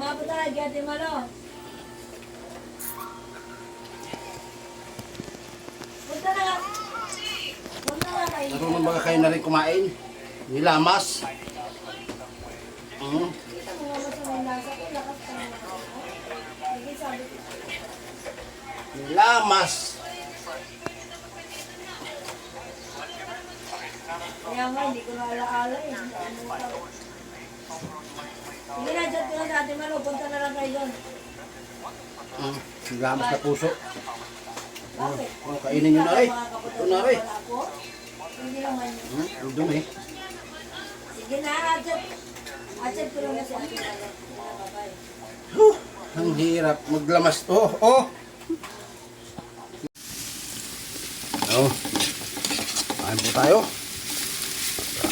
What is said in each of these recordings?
Umabot tayo, Gati Malo. Punta na lang. Punta na lang kayo. Marunong ba kayo na rin kumain? Nilamas. Kita mo nga masamang lasa ko, lakas ka na lang. Sige, sabi ko. Nilamas. Kaya nga, hindi ko na alaala eh. Sige na, dyan ko na sa Ate Malo. Punta na lang kayo doon. Nilamas na puso. Bakit? Kainin nyo na rin. Ito na rin. Hindi naman yun. Ang dumi. Sige na, Adjad. Adjad ko lang na si Ate Malo. Ang hirap maglamas to. Oh! Kain po tayo.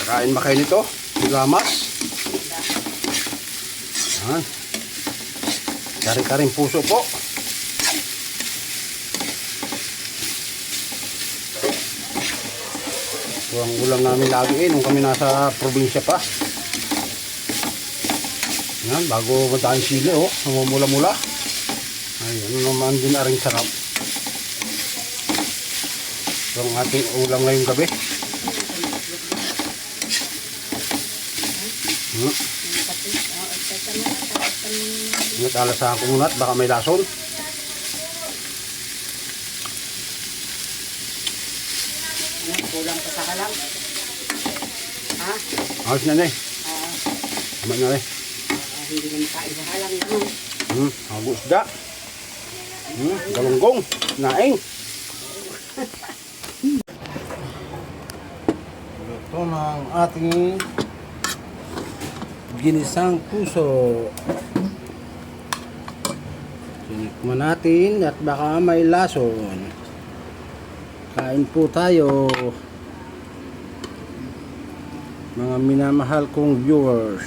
Kain ba kayo nito? Nilamas. Yan. Kari-karing puso po. Ito ang ulam namin lagi nung kami nasa probinsya pa. Yan, bago magdaan sili, oh, namumula-mula. Ayun naman din na rin sarap. Ito ang ating ulam ngayong gabi. Ingat, alasahan ko muna at baka may lason. Kulang pa sa kalang. Ha? Ayos na eh. Tama na eh. Hindi na makain sa halang. Ano? Agos da. Galunggong. Naing. Ito na ang ating ginisang puso. Sinikman natin at baka may lason. Kain po tayo, mga minamahal kong viewers.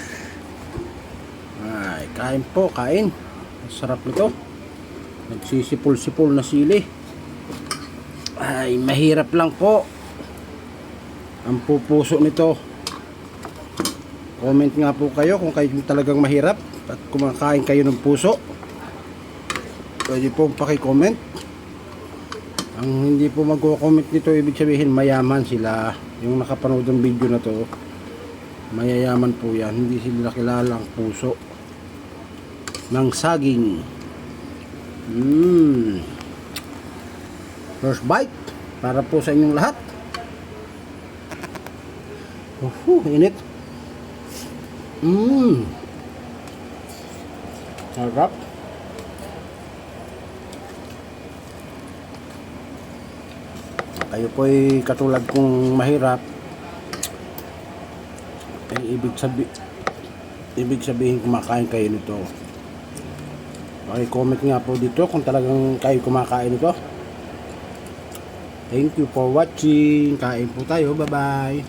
Ay, kain po, kain. Sarap nito. Nagsisipol-sipol na sili. Ay, mahirap lang po ang pupuso nito. Comment nga po kayo kung kayo talagang mahirap at kumakain kayo ng puso. Pwede po paki-comment. Ang hindi po magko-comment nito, ibig sabihin mayaman sila. Yung nakapanood ng video na to, mayayaman po yan. Hindi sila kilala ang puso ng saging. First bite para po sa inyong lahat. Init. Sarap. Kayo po ay katulad kong mahirap, ay ibig sabihin kumakain kayo nito. Paki-comment nga po dito kung talagang kayo kumakain nito. Thank you for watching. Kain po tayo. Bye bye.